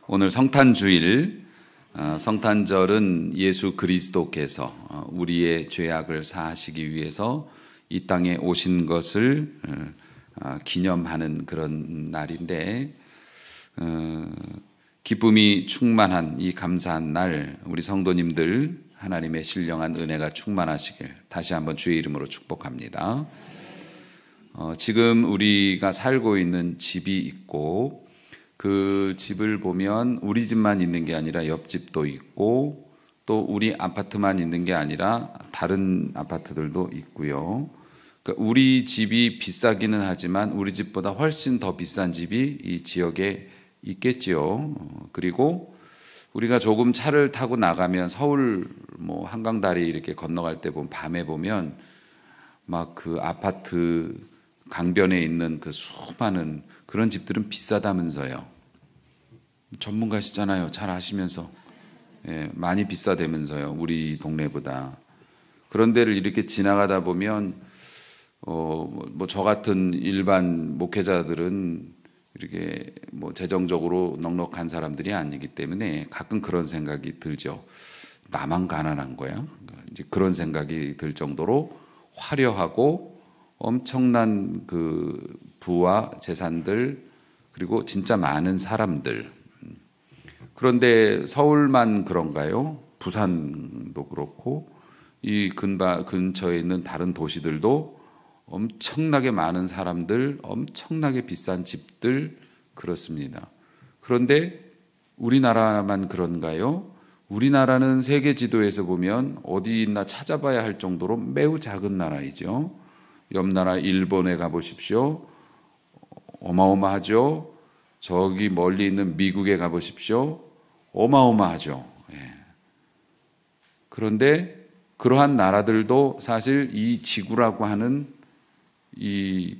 오늘 성탄주일, 성탄절은 예수 그리스도께서 우리의 죄악을 사하시기 위해서 이 땅에 오신 것을 기념하는 그런 날인데, 기쁨이 충만한 이 감사한 날, 우리 성도님들 하나님의 신령한 은혜가 충만하시길 다시 한번 주의 이름으로 축복합니다. 지금 우리가 살고 있는 집이 있고, 그 집을 보면 우리 집만 있는 게 아니라 옆집도 있고, 또 우리 아파트만 있는 게 아니라 다른 아파트들도 있고요. 그러니까 우리 집이 비싸기는 하지만 우리 집보다 훨씬 더 비싼 집이 이 지역에 있겠지요. 그리고 우리가 조금 차를 타고 나가면 서울 한강다리 이렇게 건너갈 때 보면 밤에 보면 막 그 아파트 강변에 있는 그 수많은 그런 집들은 비싸다면서요. 전문가시잖아요. 잘 아시면서. 많이 비싸다면서요. 우리 동네보다. 그런 데를 이렇게 지나가다 보면 저 같은 일반 목회자들은 이렇게 재정적으로 넉넉한 사람들이 아니기 때문에 가끔 그런 생각이 들죠. 나만 가난한 거야? 이제 그런 생각이 들 정도로 화려하고 엄청난 그 부와 재산들, 그리고 진짜 많은 사람들. 그런데 서울만 그런가요? 부산도 그렇고 이 근처에 있는 다른 도시들도 엄청나게 많은 사람들, 엄청나게 비싼 집들, 그렇습니다. 그런데 우리나라만 그런가요? 우리나라는 세계 지도에서 보면 어디 있나 찾아봐야 할 정도로 매우 작은 나라이죠. 옆 나라 일본에 가보십시오. 어마어마하죠. 저기 멀리 있는 미국에 가보십시오. 어마어마하죠. 그런데 그러한 나라들도 사실 이 지구라고 하는 이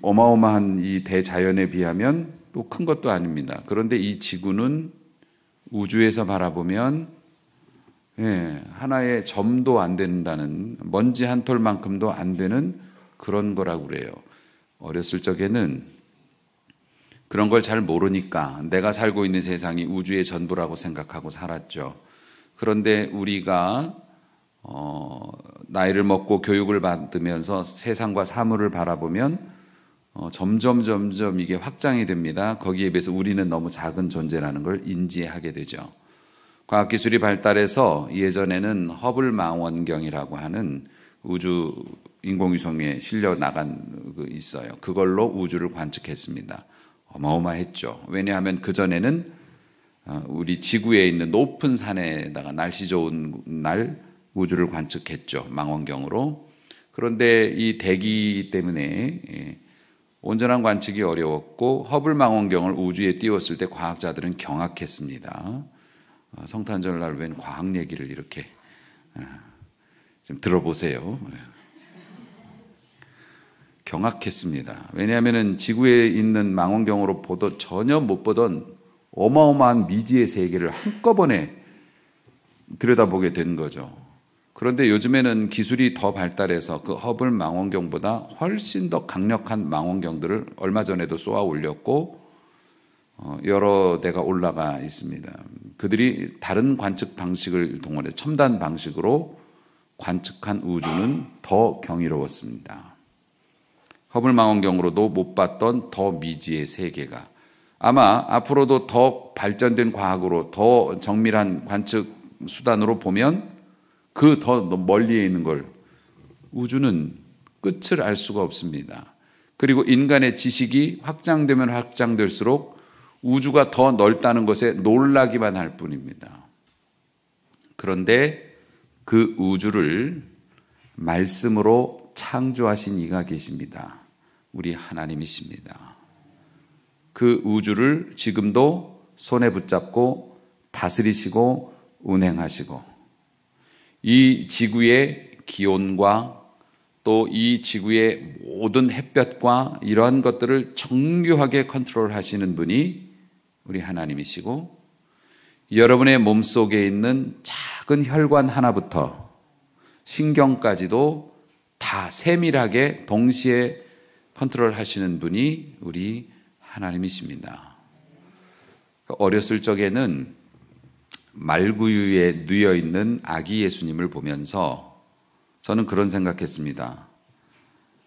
어마어마한 이 대자연에 비하면 또 큰 것도 아닙니다. 그런데 이 지구는 우주에서 바라보면 하나의 점도 안 된다는, 먼지 한 톨만큼도 안 되는 그런 거라고 그래요. 어렸을 적에는 그런 걸 잘 모르니까 내가 살고 있는 세상이 우주의 전부라고 생각하고 살았죠. 그런데 우리가 나이를 먹고 교육을 받으면서 세상과 사물을 바라보면 점점 이게 확장이 됩니다. 거기에 비해서 우리는 너무 작은 존재라는 걸 인지하게 되죠. 과학기술이 발달해서 예전에는 허블 망원경이라고 하는 우주 인공위성에 실려 나간 거 있어요. 그걸로 우주를 관측했습니다. 어마어마했죠. 왜냐하면 그전에는 우리 지구에 있는 높은 산에다가 날씨 좋은 날 우주를 관측했죠. 망원경으로. 그런데 이 대기 때문에 온전한 관측이 어려웠고, 허블 망원경을 우주에 띄웠을 때 과학자들은 경악했습니다. 성탄절 날 웬 과학 얘기를 이렇게 좀 들어보세요. 경악했습니다. 왜냐하면 지구에 있는 망원경으로 전혀 못 보던 어마어마한 미지의 세계를 한꺼번에 들여다보게 된 거죠. 그런데 요즘에는 기술이 더 발달해서 그 허블 망원경보다 훨씬 더 강력한 망원경들을 얼마 전에도 쏘아 올렸고 여러 대가 올라가 있습니다. 그들이 다른 관측 방식을 동원해 첨단 방식으로 관측한 우주는 더 경이로웠습니다. 허블 망원경으로도 못 봤던 더 미지의 세계가, 아마 앞으로도 더 발전된 과학으로 더 정밀한 관측 수단으로 보면 그 더 멀리에 있는 걸, 우주는 끝을 알 수가 없습니다. 그리고 인간의 지식이 확장되면 확장될수록 우주가 더 넓다는 것에 놀라기만 할 뿐입니다. 그런데 그 우주를 말씀으로 창조하신 이가 계십니다. 우리 하나님이십니다. 그 우주를 지금도 손에 붙잡고 다스리시고 운행하시고, 이 지구의 기온과 또 이 지구의 모든 햇볕과 이러한 것들을 정교하게 컨트롤하시는 분이 우리 하나님이시고, 여러분의 몸속에 있는 작은 혈관 하나부터 신경까지도 다 세밀하게 동시에 컨트롤 하시는 분이 우리 하나님이십니다. 어렸을 적에는 말구유에 누워 있는 아기 예수님을 보면서 저는 그런 생각했습니다.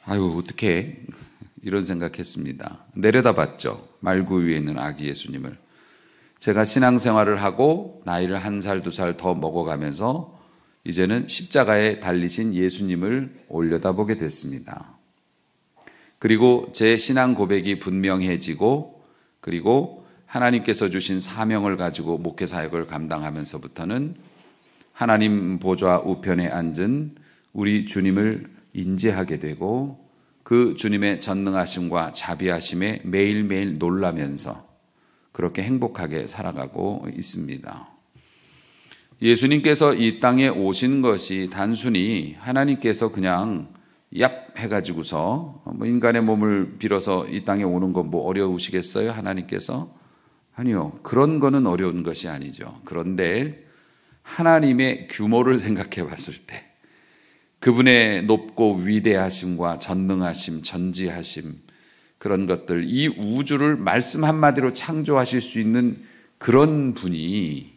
아유, 어떡해. 이런 생각했습니다. 내려다봤죠. 말구유에 있는 아기 예수님을. 제가 신앙생활을 하고 나이를 1살, 2살 더 먹어가면서 이제는 십자가에 달리신 예수님을 올려다보게 됐습니다. 그리고 제 신앙 고백이 분명해지고, 그리고 하나님께서 주신 사명을 가지고 목회 사역을 감당하면서부터는 하나님 보좌 우편에 앉은 우리 주님을 인지하게 되고, 그 주님의 전능하심과 자비하심에 매일매일 놀라면서 그렇게 행복하게 살아가고 있습니다. 예수님께서 이 땅에 오신 것이 단순히 하나님께서 그냥 얍 해가지고서 인간의 몸을 빌어서 이 땅에 오는 건 뭐 어려우시겠어요? 하나님께서? 아니요. 그런 거는 어려운 것이 아니죠. 그런데 하나님의 규모를 생각해 봤을 때 그분의 높고 위대하심과 전능하심, 전지하심, 그런 것들, 이 우주를 말씀 한마디로 창조하실 수 있는 그런 분이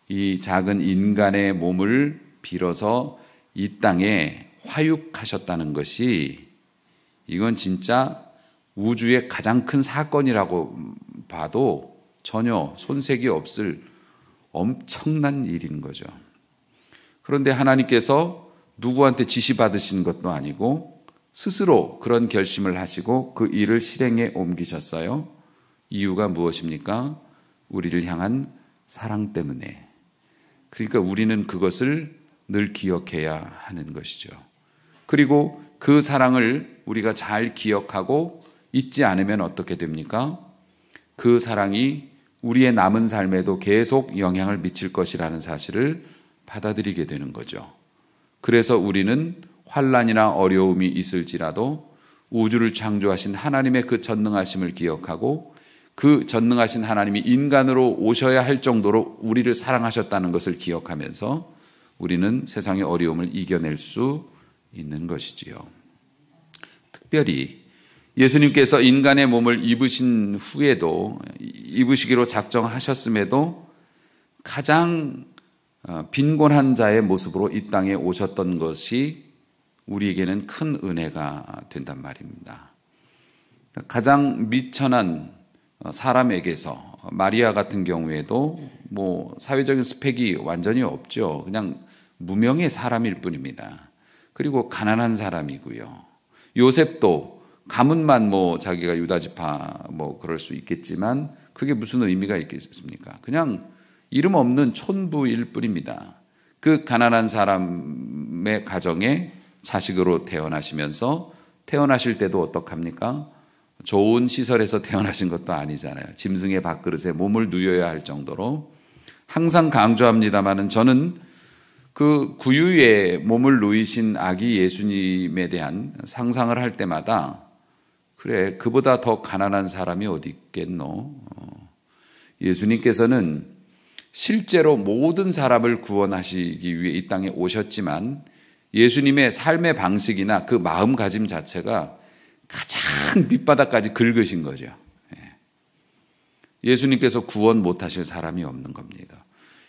이 작은 인간의 몸을 빌어서 이 땅에 화육하셨다는 것이, 이건 진짜 우주의 가장 큰 사건이라고 봐도 전혀 손색이 없을 엄청난 일인 거죠. 그런데 하나님께서 누구한테 지시받으신 것도 아니고 스스로 그런 결심을 하시고 그 일을 실행에 옮기셨어요. 이유가 무엇입니까? 우리를 향한 사랑 때문에. 그러니까 우리는 그것을 늘 기억해야 하는 것이죠. 그리고 그 사랑을 우리가 잘 기억하고 잊지 않으면 어떻게 됩니까? 그 사랑이 우리의 남은 삶에도 계속 영향을 미칠 것이라는 사실을 받아들이게 되는 거죠. 그래서 우리는 환난이나 어려움이 있을지라도 우주를 창조하신 하나님의 그 전능하심을 기억하고 그 전능하신 하나님이 인간으로 오셔야 할 정도로 우리를 사랑하셨다는 것을 기억하면서 우리는 세상의 어려움을 이겨낼 수 있는 것이지요. 특별히 예수님께서 인간의 몸을 입으신 후에도, 입으시기로 작정하셨음에도 가장 빈곤한 자의 모습으로 이 땅에 오셨던 것이 우리에게는 큰 은혜가 된단 말입니다. 가장 미천한 사람에게서 마리아 같은 경우에도 뭐 사회적인 스펙이 완전히 없죠. 그냥 무명의 사람일 뿐입니다. 그리고 가난한 사람이고요. 요셉도 가문만 뭐 자기가 유다 지파 뭐 그럴 수 있겠지만 그게 무슨 의미가 있겠습니까? 그냥 이름 없는 촌부일 뿐입니다. 그 가난한 사람의 가정에 자식으로 태어나시면서 태어나실 때도 어떡합니까? 좋은 시설에서 태어나신 것도 아니잖아요. 짐승의 밥그릇에 몸을 누여야 할 정도로. 항상 강조합니다마는 저는 그 구유에 몸을 누이신 아기 예수님에 대한 상상을 할 때마다 그래, 그보다 더 가난한 사람이 어디 있겠노? 예수님께서는 실제로 모든 사람을 구원하시기 위해 이 땅에 오셨지만 예수님의 삶의 방식이나 그 마음가짐 자체가 가장 밑바닥까지 긁으신 거죠. 예수님께서 구원 못하실 사람이 없는 겁니다.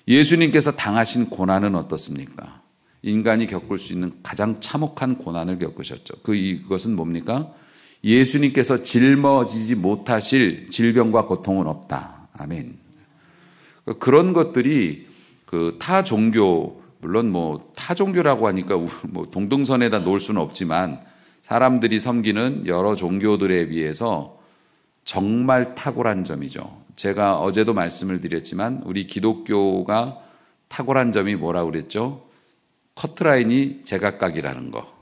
예수님께서 당하신 고난은 어떻습니까? 인간이 겪을 수 있는 가장 참혹한 고난을 겪으셨죠. 이것은 뭡니까? 예수님께서 짊어지지 못하실 질병과 고통은 없다. 아멘. 그런 것들이 그 타 종교, 물론 뭐 타 종교라고 하니까 뭐 동등선에다 놓을 수는 없지만 사람들이 섬기는 여러 종교들에 비해서 정말 탁월한 점이죠. 제가 어제도 말씀을 드렸지만 우리 기독교가 탁월한 점이 뭐라고 그랬죠? 커트라인이 제각각이라는 거.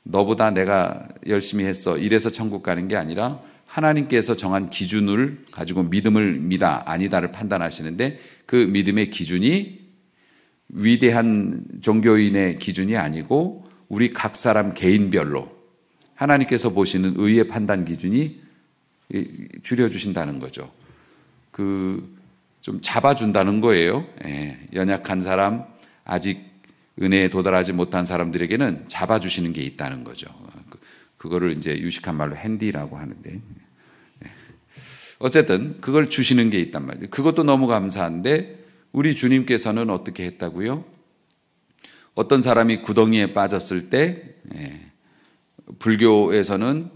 너보다 내가 열심히 했어. 이래서 천국 가는 게 아니라 하나님께서 정한 기준을 가지고 믿음을 믿다 아니다를 판단하시는데 그 믿음의 기준이 위대한 종교인의 기준이 아니고 우리 각 사람 개인별로 하나님께서 보시는 의의 판단 기준이 줄여주신다는 거죠. 좀 잡아준다는 거예요. 연약한 사람, 아직 은혜에 도달하지 못한 사람들에게는 잡아주시는 게 있다는 거죠. 그거를 이제 유식한 말로 핸디라고 하는데. 어쨌든 그걸 주시는 게 있단 말이에요. 그것도 너무 감사한데 우리 주님께서는 어떻게 했다고요? 어떤 사람이 구덩이에 빠졌을 때 불교에서는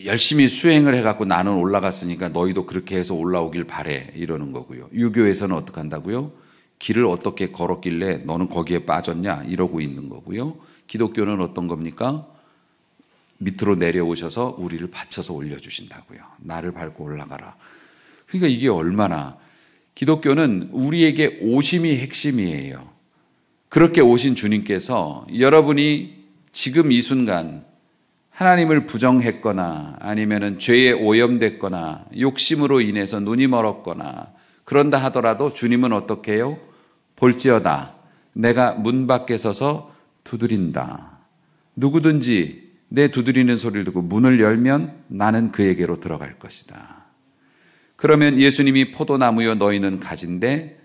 열심히 수행을 해갖고 나는 올라갔으니까 너희도 그렇게 해서 올라오길 바래 이러는 거고요. 유교에서는 어떻게 한다고요? 길을 어떻게 걸었길래 너는 거기에 빠졌냐 이러고 있는 거고요. 기독교는 어떤 겁니까? 밑으로 내려오셔서 우리를 받쳐서 올려주신다고요. 나를 밟고 올라가라. 그러니까 이게 얼마나 기독교는 우리에게 오심이 핵심이에요. 그렇게 오신 주님께서 여러분이 지금 이 순간 하나님을 부정했거나 아니면은 죄에 오염됐거나 욕심으로 인해서 눈이 멀었거나 그런다 하더라도 주님은 어떻게 해요? 볼지어다. 내가 문 밖에 서서 두드린다. 누구든지 내 두드리는 소리를 듣고 문을 열면 나는 그에게로 들어갈 것이다. 그러면 예수님이 포도나무여 너희는 가지인데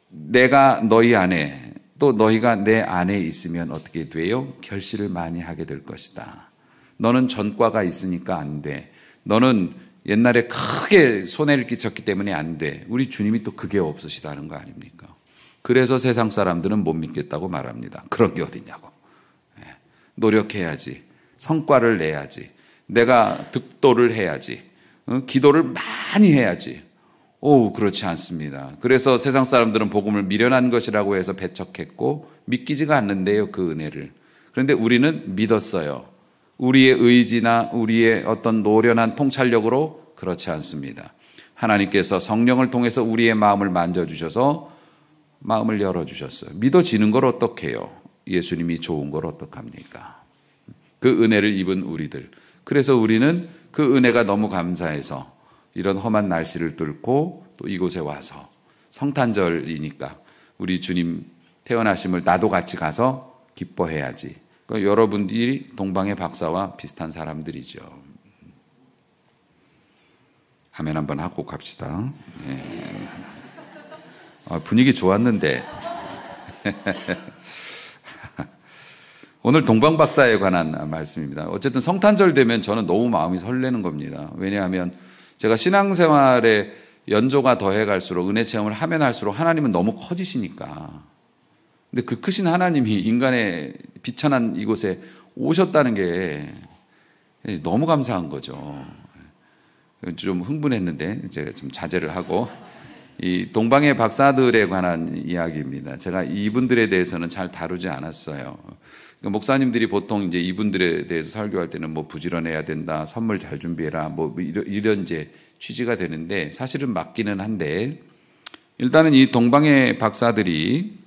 내가 너희 안에 또 너희가 내 안에 있으면 어떻게 돼요? 결실을 많이 하게 될 것이다. 너는 전과가 있으니까 안 돼. 너는 옛날에 크게 손해를 끼쳤기 때문에 안 돼. 우리 주님이 또 그게 없으시다는 거 아닙니까? 그래서 세상 사람들은 못 믿겠다고 말합니다. 그런 게 어디냐고. 노력해야지. 성과를 내야지. 내가 득도를 해야지. 기도를 많이 해야지. 그렇지 않습니다. 그래서 세상 사람들은 복음을 미련한 것이라고 해서 배척했고 믿기지가 않는데요, 그 은혜를. 그런데 우리는 믿었어요. 우리의 의지나 우리의 어떤 노련한 통찰력으로 그렇지 않습니다. 하나님께서 성령을 통해서 우리의 마음을 만져주셔서 마음을 열어주셨어요. 믿어지는 걸 어떻게 해요? 예수님이 좋은 걸 어떡합니까? 그 은혜를 입은 우리들. 그래서 우리는 그 은혜가 너무 감사해서 이런 험한 날씨를 뚫고 또 이곳에 와서 성탄절이니까 우리 주님 태어나심을 나도 같이 가서 기뻐해야지. 그러니까 여러분들이 동방의 박사와 비슷한 사람들이죠. 아멘 한번 하고 갑시다. 예. 분위기 좋았는데 오늘 동방박사에 관한 말씀입니다. 어쨌든 성탄절 되면 저는 너무 마음이 설레는 겁니다. 왜냐하면 제가 신앙생활에 연조가 더해갈수록 은혜 체험을 하면 할수록 하나님은 너무 커지시니까. 근데 그 크신 하나님이 인간의 비천한 이곳에 오셨다는 게 너무 감사한 거죠. 좀 흥분했는데 제가 좀 자제를 하고 이 동방의 박사들에 관한 이야기입니다. 제가 이분들에 대해서는 잘 다루지 않았어요. 목사님들이 보통 이제 이분들에 대해서 설교할 때는 뭐 부지런해야 된다, 선물 잘 준비해라, 뭐 이런 이제 취지가 되는데 사실은 맞기는 한데 일단은 이 동방의 박사들이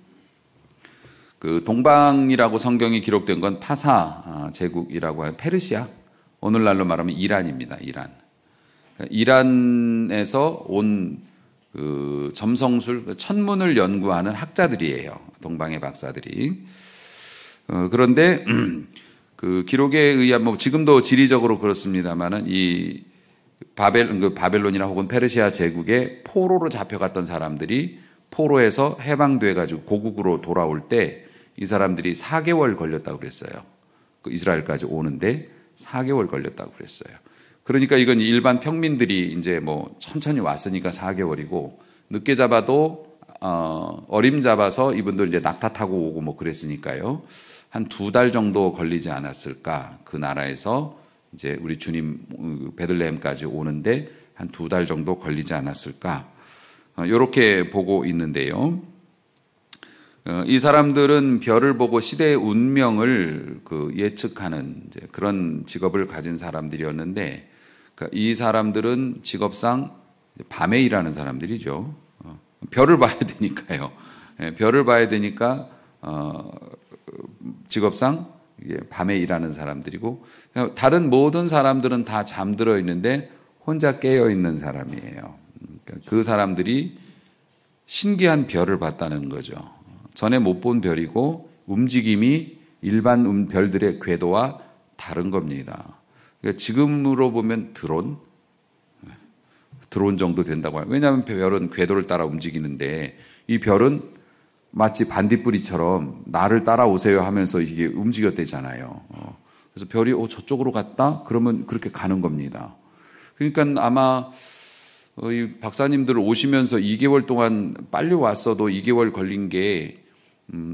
그 동방이라고 성경이 기록된 건 파사 제국이라고 하는 페르시아, 오늘날로 말하면 이란입니다. 이란에서 온 그 점성술, 천문을 연구하는 학자들이에요. 동방의 박사들이. 그런데 그 기록에 의하면 뭐 지금도 지리적으로 그렇습니다만은 이 바벨론이나 혹은 페르시아 제국의 포로로 잡혀갔던 사람들이 포로에서 해방돼 가지고 고국으로 돌아올 때 이 사람들이 4개월 걸렸다고 그랬어요. 그 이스라엘까지 오는데 4개월 걸렸다고 그랬어요. 그러니까 이건 일반 평민들이 이제 뭐 천천히 왔으니까 4개월이고 늦게 잡아도 어림 잡아서 이분들 이제 낙타 타고 오고 뭐 그랬으니까요. 한 2달 정도 걸리지 않았을까? 그 나라에서 이제 우리 주님 베들레헴까지 오는데 한 2달 정도 걸리지 않았을까? 이렇게 보고 있는데요. 이 사람들은 별을 보고 시대의 운명을 그 예측하는 이제 그런 직업을 가진 사람들이었는데, 그러니까 이 사람들은 직업상 밤에 일하는 사람들이죠. 별을 봐야 되니까요. 별을 봐야 되니까 직업상 밤에 일하는 사람들이고, 다른 모든 사람들은 다 잠들어 있는데 혼자 깨어 있는 사람이에요. 그 사람들이 신기한 별을 봤다는 거죠. 전에 못 본 별이고 움직임이 일반 별들의 궤도와 다른 겁니다. 그러니까 지금으로 보면 드론 정도 된다고 해요. 왜냐하면 별은 궤도를 따라 움직이는데 이 별은 마치 반딧불이처럼 나를 따라오세요 하면서 이게 움직였대잖아요. 그래서 별이 저쪽으로 갔다? 그러면 그렇게 가는 겁니다. 그러니까 아마 이 박사님들 오시면서 2개월 동안 빨리 왔어도 2개월 걸린 게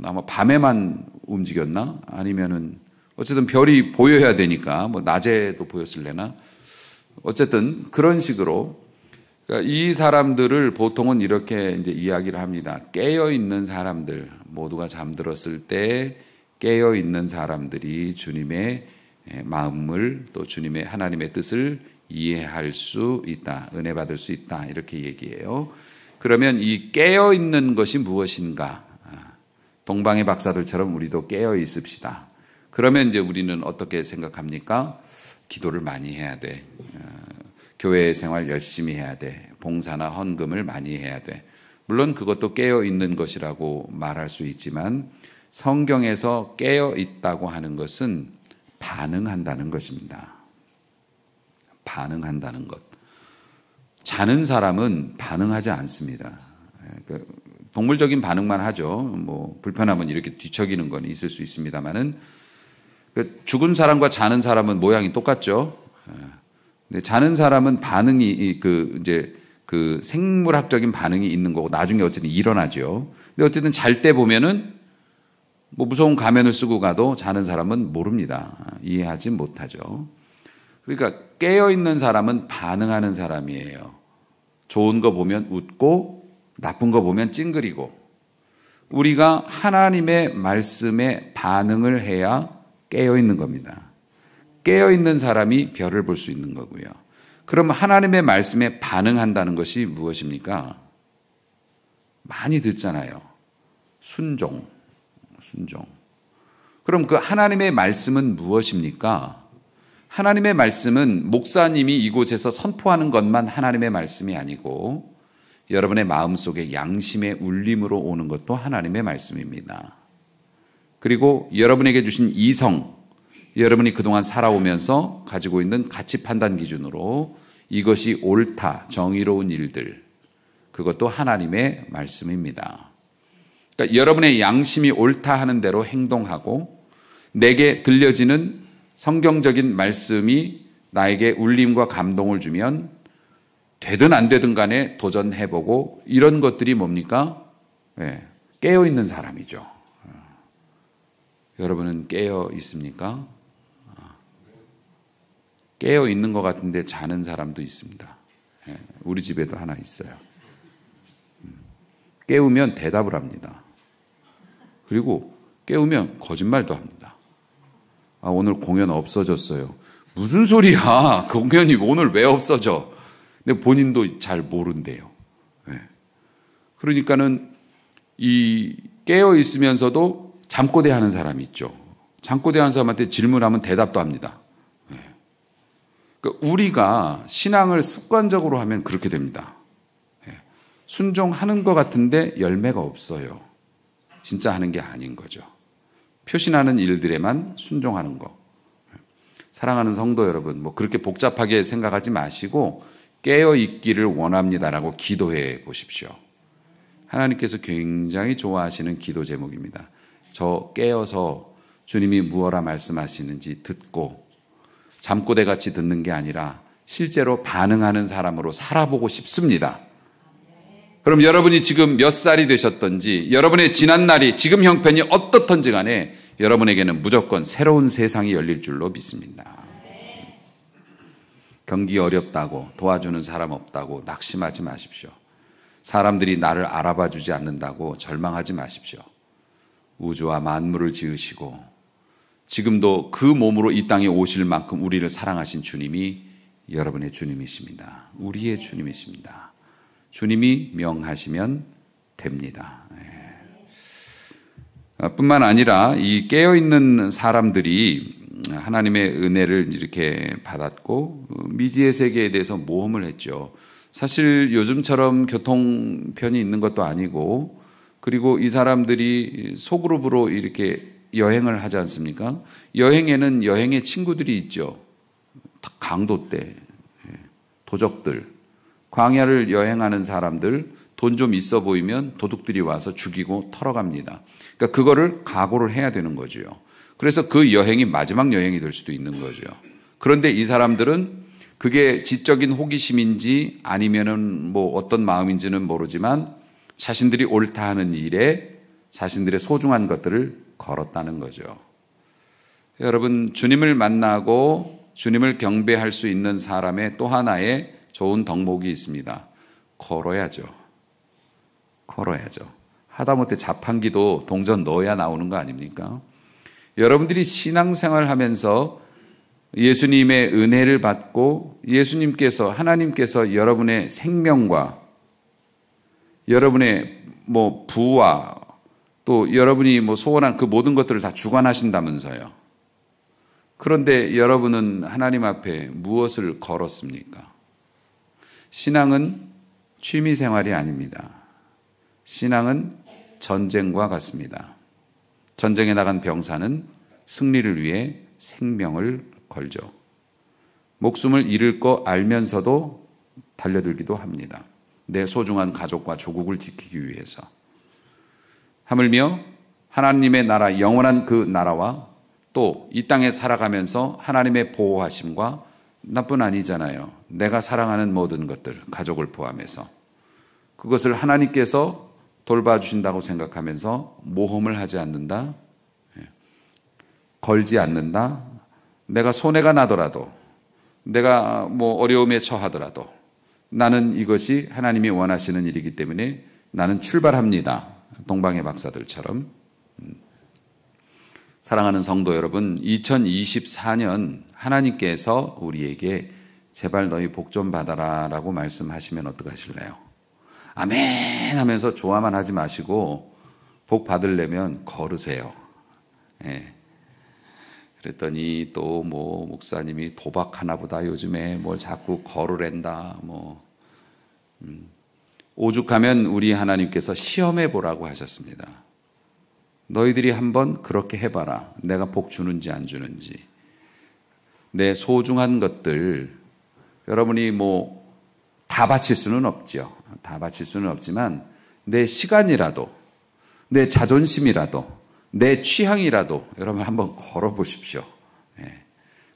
아마 밤에만 움직였나? 아니면은 어쨌든 별이 보여야 되니까 뭐 낮에도 보였을래나? 어쨌든 그런 식으로 그러니까 이 사람들을 보통은 이렇게 이제 이야기를 합니다. 깨어 있는 사람들, 모두가 잠들었을 때 깨어 있는 사람들이 주님의 마음을 또 주님의 하나님의 뜻을 이해할 수 있다, 은혜 받을 수 있다 이렇게 얘기해요. 그러면 이 깨어 있는 것이 무엇인가? 동방의 박사들처럼 우리도 깨어 있읍시다. 그러면 이제 우리는 어떻게 생각합니까? 기도를 많이 해야 돼. 교회 생활 열심히 해야 돼. 봉사나 헌금을 많이 해야 돼. 물론 그것도 깨어 있는 것이라고 말할 수 있지만 성경에서 깨어 있다고 하는 것은 반응한다는 것입니다. 반응한다는 것. 자는 사람은 반응하지 않습니다. 동물적인 반응만 하죠. 뭐 불편하면 이렇게 뒤척이는 건 있을 수 있습니다만은 죽은 사람과 자는 사람은 모양이 똑같죠. 근데 자는 사람은 반응이 이제 생물학적인 반응이 있는 거고 나중에 어쨌든 일어나죠. 근데 어쨌든 잘 때 보면은 뭐 무서운 가면을 쓰고 가도 자는 사람은 모릅니다. 이해하지 못하죠. 그러니까 깨어 있는 사람은 반응하는 사람이에요. 좋은 거 보면 웃고 나쁜 거 보면 찡그리고 우리가 하나님의 말씀에 반응을 해야 깨어 있는 겁니다. 깨어 있는 사람이 별을 볼 수 있는 거고요. 그럼 하나님의 말씀에 반응한다는 것이 무엇입니까? 많이 듣잖아요. 순종. 그럼 그 하나님의 말씀은 무엇입니까? 하나님의 말씀은 목사님이 이곳에서 선포하는 것만 하나님의 말씀이 아니고 여러분의 마음속에 양심의 울림으로 오는 것도 하나님의 말씀입니다. 그리고 여러분에게 주신 이성, 여러분이 그동안 살아오면서 가지고 있는 가치 판단 기준으로 이것이 옳다, 정의로운 일들, 그것도 하나님의 말씀입니다. 그러니까 여러분의 양심이 옳다 하는 대로 행동하고 내게 들려지는 성경적인 말씀이 나에게 울림과 감동을 주면 되든 안 되든 간에 도전해보고 이런 것들이 뭡니까? 깨어있는 사람이죠. 여러분은 깨어 있습니까? 깨어 있는 것 같은데 자는 사람도 있습니다. 우리 집에도 하나 있어요. 깨우면 대답을 합니다. 그리고 깨우면 거짓말도 합니다. 오늘 공연 없어졌어요. 무슨 소리야? 공연이 오늘 왜 없어져? 근데 본인도 잘 모른대요. 그러니까는 이 깨어 있으면서도 잠꼬대 하는 사람이 있죠. 잠꼬대 하는 사람한테 질문하면 대답도 합니다. 그러니까 우리가 신앙을 습관적으로 하면 그렇게 됩니다. 순종하는 것 같은데 열매가 없어요. 진짜 하는 게 아닌 거죠. 표신하는 일들에만 순종하는 거. 사랑하는 성도 여러분, 뭐 그렇게 복잡하게 생각하지 마시고 깨어 있기를 원합니다라고 기도해 보십시오. 하나님께서 굉장히 좋아하시는 기도 제목입니다. 저 깨어서 주님이 무엇라 말씀하시는지 듣고 잠꼬대 같이 듣는 게 아니라 실제로 반응하는 사람으로 살아보고 싶습니다. 그럼 여러분이 지금 몇 살이 되셨던지 여러분의 지난 날이 지금 형편이 어떻든지 간에 여러분에게는 무조건 새로운 세상이 열릴 줄로 믿습니다. 경기 어렵다고 도와주는 사람 없다고 낙심하지 마십시오. 사람들이 나를 알아봐 주지 않는다고 절망하지 마십시오. 우주와 만물을 지으시고 지금도 그 몸으로 이 땅에 오실 만큼 우리를 사랑하신 주님이 여러분의 주님이십니다. 우리의 주님이십니다. 주님이 명하시면 됩니다. 뿐만 아니라 이 깨어있는 사람들이 하나님의 은혜를 이렇게 받았고 미지의 세계에 대해서 모험을 했죠. 사실 요즘처럼 교통편이 있는 것도 아니고 그리고 이 사람들이 소그룹으로 이렇게 여행을 하지 않습니까? 여행에는 여행의 친구들이 있죠. 강도 때 도적들, 광야를 여행하는 사람들 돈 좀 있어 보이면 도둑들이 와서 죽이고 털어갑니다. 그러니까 그거를 각오를 해야 되는 거죠. 그래서 그 여행이 마지막 여행이 될 수도 있는 거죠. 그런데 이 사람들은 그게 지적인 호기심인지 아니면은 뭐 어떤 마음인지는 모르지만 자신들이 옳다 하는 일에 자신들의 소중한 것들을 걸었다는 거죠. 여러분, 주님을 만나고 주님을 경배할 수 있는 사람의 또 하나의 좋은 덕목이 있습니다. 걸어야죠. 걸어야죠. 하다못해 자판기도 동전 넣어야 나오는 거 아닙니까? 여러분들이 신앙생활 하면서 예수님의 은혜를 받고 예수님께서, 하나님께서 여러분의 생명과 여러분의 뭐 부와 또 여러분이 뭐 소원한 그 모든 것들을 다 주관하신다면서요. 그런데 여러분은 하나님 앞에 무엇을 걸었습니까? 신앙은 취미 생활이 아닙니다. 신앙은 전쟁과 같습니다. 전쟁에 나간 병사는 승리를 위해 생명을 걸죠. 목숨을 잃을 거 알면서도 달려들기도 합니다. 내 소중한 가족과 조국을 지키기 위해서. 하물며 하나님의 나라, 영원한 그 나라와 또 이 땅에 살아가면서 하나님의 보호하심과 나뿐 아니잖아요. 내가 사랑하는 모든 것들, 가족을 포함해서 그것을 하나님께서 돌봐주신다고 생각하면서 모험을 하지 않는다, 걸지 않는다, 내가 손해가 나더라도, 내가 뭐 어려움에 처하더라도 나는 이것이 하나님이 원하시는 일이기 때문에 나는 출발합니다. 동방의 박사들처럼. 사랑하는 성도 여러분, 2024년 하나님께서 우리에게 제발 너희 복 좀 받아라 라고 말씀하시면 어떡하실래요? 아멘 하면서 좋아만 하지 마시고 복 받으려면 걸으세요. 예. 그랬더니 또 뭐 목사님이 도박하나 보다 요즘에 뭘 자꾸 걸으랜다 오죽하면 우리 하나님께서 시험해 보라고 하셨습니다. 너희들이 한번 그렇게 해봐라. 내가 복 주는지 안 주는지. 내 소중한 것들 여러분이 뭐 다 바칠 수는 없죠. 다 바칠 수는 없지만 내 시간이라도 내 자존심이라도 내 취향이라도 여러분 한번 걸어보십시오.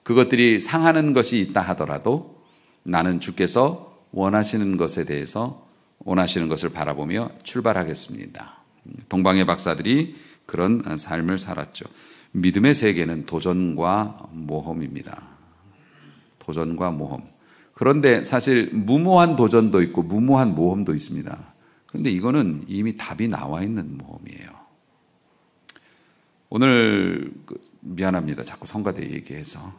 그것들이 상하는 것이 있다 하더라도 나는 주께서 원하시는 것에 대해서 원하시는 것을 바라보며 출발하겠습니다. 동방의 박사들이 그런 삶을 살았죠. 믿음의 세계는 도전과 모험입니다. 도전과 모험. 그런데 사실 무모한 도전도 있고 무모한 모험도 있습니다. 그런데 이거는 이미 답이 나와 있는 모험이에요. 오늘 미안합니다. 자꾸 성가대 얘기해서.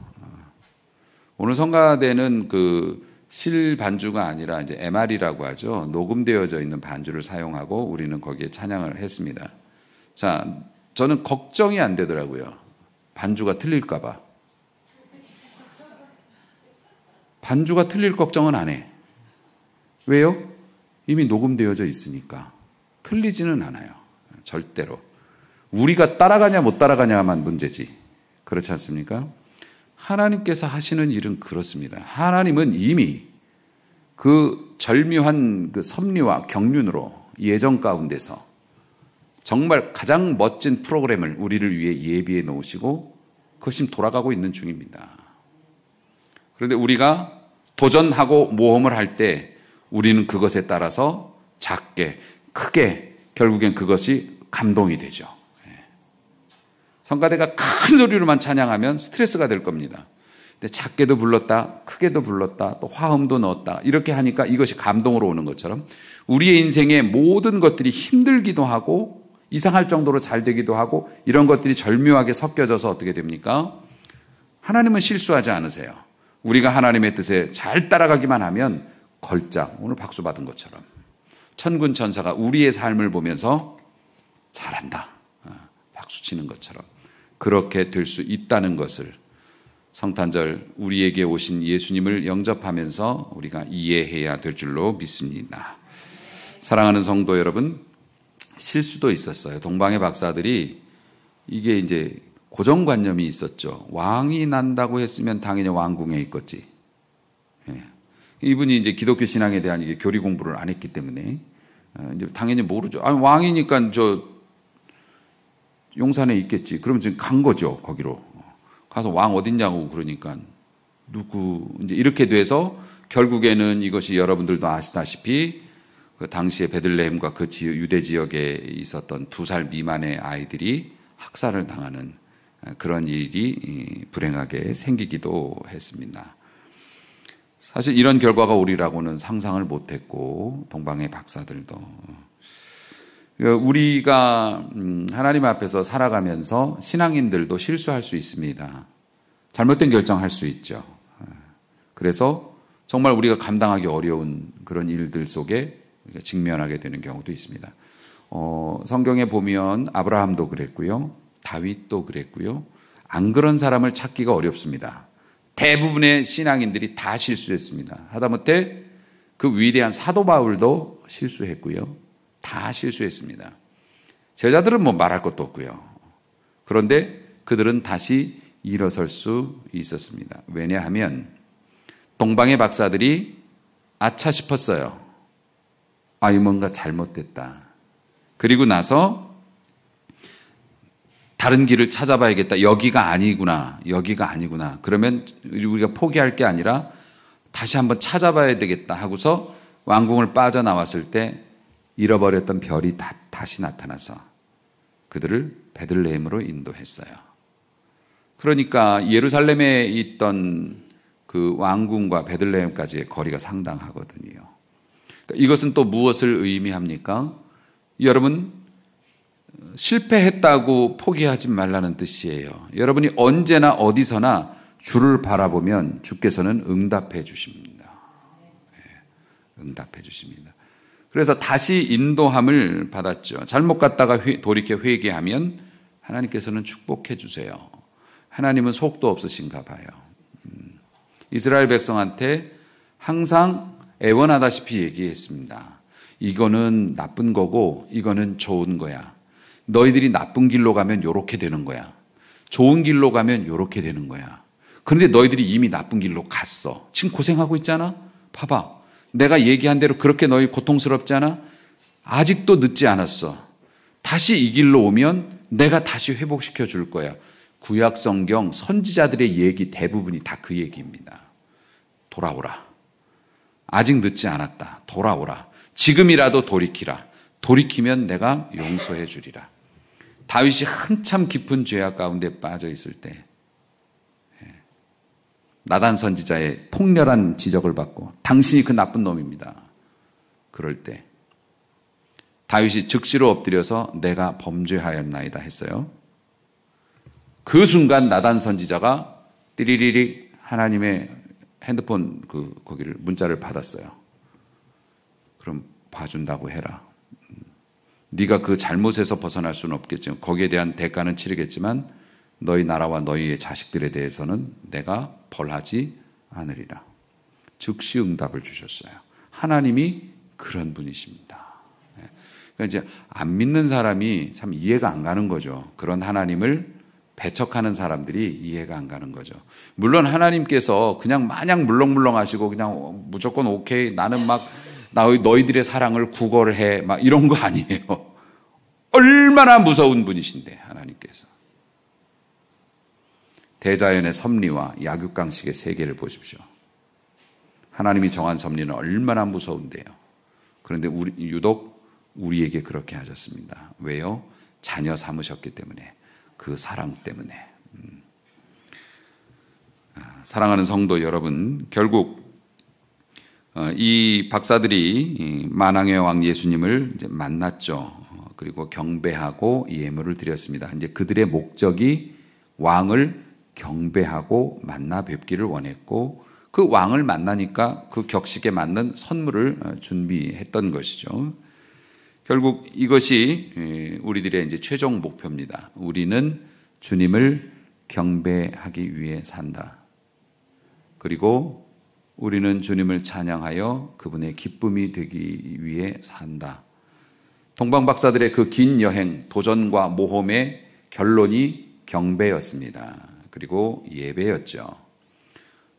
오늘 성가대는 그 실 반주가 아니라 이제 MR이라고 하죠. 녹음되어져 있는 반주를 사용하고 우리는 거기에 찬양을 했습니다. 자, 저는 걱정이 안 되더라고요. 반주가 틀릴까 봐. 반주가 틀릴 걱정은 안 해. 왜요? 이미 녹음되어져 있으니까. 틀리지는 않아요. 절대로. 우리가 따라가냐 못 따라가냐만 문제지. 그렇지 않습니까? 하나님께서 하시는 일은 그렇습니다. 하나님은 이미 그 절묘한 그 섭리와 경륜으로 예정 가운데서 정말 가장 멋진 프로그램을 우리를 위해 예비해 놓으시고 그것이 돌아가고 있는 중입니다. 그런데 우리가 도전하고 모험을 할 때 우리는 그것에 따라서 작게, 크게 결국엔 그것이 감동이 되죠. 성가대가 큰 소리로만 찬양하면 스트레스가 될 겁니다. 근데 작게도 불렀다, 크게도 불렀다, 또 화음도 넣었다 이렇게 하니까 이것이 감동으로 오는 것처럼 우리의 인생의 모든 것들이 힘들기도 하고 이상할 정도로 잘 되기도 하고 이런 것들이 절묘하게 섞여져서 어떻게 됩니까? 하나님은 실수하지 않으세요. 우리가 하나님의 뜻에 잘 따라가기만 하면 걸작, 오늘 박수 받은 것처럼 천군 천사가 우리의 삶을 보면서 잘한다, 박수 치는 것처럼 그렇게 될 수 있다는 것을 성탄절 우리에게 오신 예수님을 영접하면서 우리가 이해해야 될 줄로 믿습니다. 사랑하는 성도 여러분, 실수도 있었어요. 동방의 박사들이 이게 이제 고정관념이 있었죠. 왕이 난다고 했으면 당연히 왕궁에 있겠지. 예. 이분이 이제 기독교 신앙에 대한 이게 교리 공부를 안 했기 때문에 이제 당연히 모르죠. 아니, 왕이니까 저 용산에 있겠지. 그러면 지금 간 거죠. 거기로 가서 왕 어딨냐고 그러니까 이제 이렇게 돼서 결국에는 이것이 여러분들도 아시다시피 그 당시에 베들레헴과 그 유대 지역에 있었던 2살 미만의 아이들이 학살을 당하는 그런 일이 불행하게 생기기도 했습니다. 사실 이런 결과가 오리라고는 상상을 못했고 동방의 박사들도 우리가 하나님 앞에서 살아가면서 신앙인들도 실수할 수 있습니다. 잘못된 결정할 수 있죠. 그래서 정말 우리가 감당하기 어려운 그런 일들 속에 우리가 직면하게 되는 경우도 있습니다. 성경에 보면 아브라함도 그랬고요. 다윗도 그랬고요. 안 그런 사람을 찾기가 어렵습니다. 대부분의 신앙인들이 다 실수했습니다. 하다못해 그 위대한 사도 바울도 실수했고요. 다 실수했습니다. 제자들은 뭐 말할 것도 없고요. 그런데 그들은 다시 일어설 수 있었습니다. 왜냐하면 동방의 박사들이 아차 싶었어요. 이 뭔가 잘못됐다. 그리고 나서 다른 길을 찾아봐야겠다. 여기가 아니구나. 그러면 우리가 포기할 게 아니라 다시 한번 찾아봐야 되겠다 하고서 왕궁을 빠져나왔을 때 잃어버렸던 별이 다시 나타나서 그들을 베들레헴으로 인도했어요. 그러니까 예루살렘에 있던 그 왕궁과 베들레헴까지의 거리가 상당하거든요. 그러니까 이것은 또 무엇을 의미합니까? 여러분, 실패했다고 포기하지 말라는 뜻이에요. 여러분이 언제나 어디서나 주를 바라보면 주께서는 응답해 주십니다. 응답해 주십니다. 그래서 다시 인도함을 받았죠. 잘못 갔다가 돌이켜 회개하면 하나님께서는 축복해 주세요. 하나님은 속도 없으신가 봐요. 이스라엘 백성한테 항상 애원하다시피 얘기했습니다. 이거는 나쁜 거고 이거는 좋은 거야. 너희들이 나쁜 길로 가면 요렇게 되는 거야. 좋은 길로 가면 요렇게 되는 거야. 그런데 너희들이 이미 나쁜 길로 갔어. 지금 고생하고 있잖아. 봐봐. 내가 얘기한 대로 그렇게 너희 고통스럽잖아. 아직도 늦지 않았어. 다시 이 길로 오면 내가 다시 회복시켜 줄 거야. 구약 성경 선지자들의 얘기 대부분이 다 그 얘기입니다. 돌아오라. 아직 늦지 않았다. 돌아오라. 지금이라도 돌이키라. 돌이키면 내가 용서해 주리라. 다윗이 한참 깊은 죄악 가운데 빠져 있을 때 나단 선지자의 통렬한 지적을 받고 당신이 그 나쁜 놈입니다. 그럴 때 다윗이 즉시로 엎드려서 내가 범죄하였나이다 했어요. 그 순간 나단 선지자가 띠리리리 하나님의 핸드폰 거기를 문자를 받았어요. 그럼 봐준다고 해라. 네가 그 잘못에서 벗어날 수는 없겠지만 거기에 대한 대가는 치르겠지만 너희 나라와 너희의 자식들에 대해서는 내가 벌하지 않으리라. 즉시 응답을 주셨어요. 하나님이 그런 분이십니다. 그러니까 이제 안 믿는 사람이 참 이해가 안 가는 거죠. 그런 하나님을 배척하는 사람들이 이해가 안 가는 거죠. 물론 하나님께서 그냥 마냥 물렁물렁하시고 그냥 무조건 오케이 나는 막 너희들의 사랑을 구걸해 막 이런 거 아니에요. 얼마나 무서운 분이신데 하나님께서. 대자연의 섭리와 약육강식의 세계를 보십시오. 하나님이 정한 섭리는 얼마나 무서운데요. 그런데 유독 우리에게 그렇게 하셨습니다. 왜요? 자녀 삼으셨기 때문에. 그 사랑 때문에. 사랑하는 성도 여러분, 결국 이 박사들이 만왕의 왕 예수님을 이제 만났죠. 그리고 경배하고 예물을 드렸습니다. 이제 그들의 목적이 왕을 경배하고 만나 뵙기를 원했고 그 왕을 만나니까 그 격식에 맞는 선물을 준비했던 것이죠. 결국 이것이 우리들의 이제 최종 목표입니다. 우리는 주님을 경배하기 위해 산다. 그리고 우리는 주님을 찬양하여 그분의 기쁨이 되기 위해 산다. 동방박사들의 그 긴 여행, 도전과 모험의 결론이 경배였습니다. 그리고 예배였죠.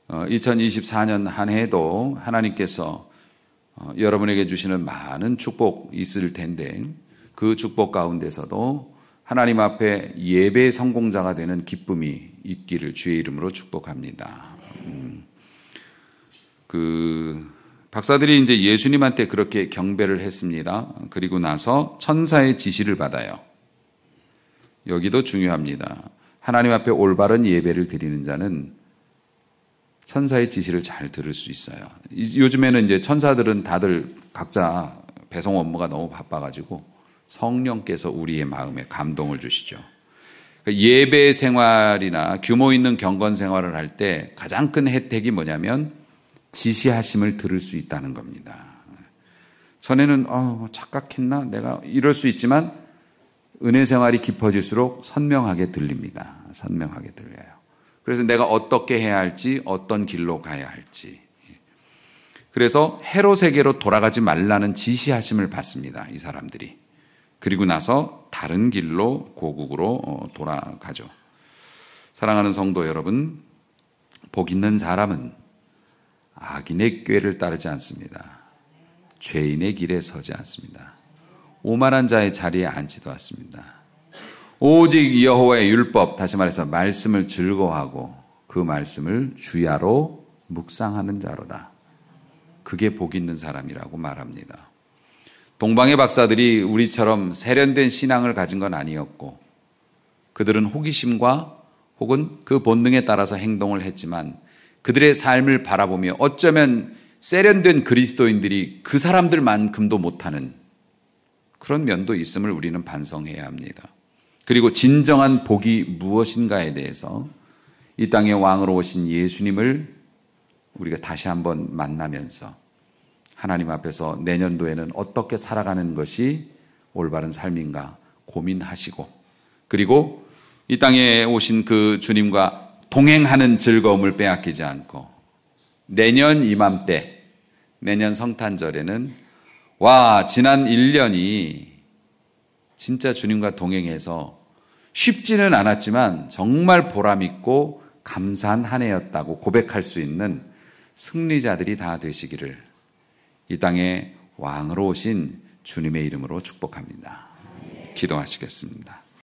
2024년 한 해도 하나님께서 여러분에게 주시는 많은 축복 있을 텐데 그 축복 가운데서도 하나님 앞에 예배 성공자가 되는 기쁨이 있기를 주의 이름으로 축복합니다. 박사들이 이제 예수님한테 그렇게 경배를 했습니다. 그리고 나서 천사의 지시를 받아요. 여기도 중요합니다. 하나님 앞에 올바른 예배를 드리는 자는 천사의 지시를 잘 들을 수 있어요. 요즘에는 이제 천사들은 다들 각자 배송 업무가 너무 바빠가지고 성령께서 우리의 마음에 감동을 주시죠. 예배 생활이나 규모 있는 경건 생활을 할 때 가장 큰 혜택이 뭐냐면 지시하심을 들을 수 있다는 겁니다. 전에는 착각했나? 내가 이럴 수 있지만 은혜 생활이 깊어질수록 선명하게 들립니다. 선명하게 들려요. 그래서 내가 어떻게 해야 할지, 어떤 길로 가야 할지. 그래서 헤롯에게로 돌아가지 말라는 지시하심을 받습니다. 이 사람들이. 그리고 나서 다른 길로 고국으로 돌아가죠. 사랑하는 성도 여러분, 복 있는 사람은 악인의 꾀를 따르지 않습니다. 죄인의 길에 서지 않습니다. 오만한 자의 자리에 앉지도 않습니다. 오직 여호와의 율법, 다시 말해서 말씀을 즐거워하고 그 말씀을 주야로 묵상하는 자로다. 그게 복 있는 사람이라고 말합니다. 동방의 박사들이 우리처럼 세련된 신앙을 가진 건 아니었고 그들은 호기심과 혹은 그 본능에 따라서 행동을 했지만 그들의 삶을 바라보며 어쩌면 세련된 그리스도인들이 그 사람들만큼도 못하는 그런 면도 있음을 우리는 반성해야 합니다. 그리고 진정한 복이 무엇인가에 대해서 이 땅의 왕으로 오신 예수님을 우리가 다시 한번 만나면서 하나님 앞에서 내년도에는 어떻게 살아가는 것이 올바른 삶인가 고민하시고 그리고 이 땅에 오신 그 주님과 동행하는 즐거움을 빼앗기지 않고 내년 이맘때, 내년 성탄절에는 지난 1년이 진짜 주님과 동행해서 쉽지는 않았지만 정말 보람있고 감사한 한 해였다고 고백할 수 있는 승리자들이 다 되시기를 이 땅에 왕으로 오신 주님의 이름으로 축복합니다. 기도하시겠습니다.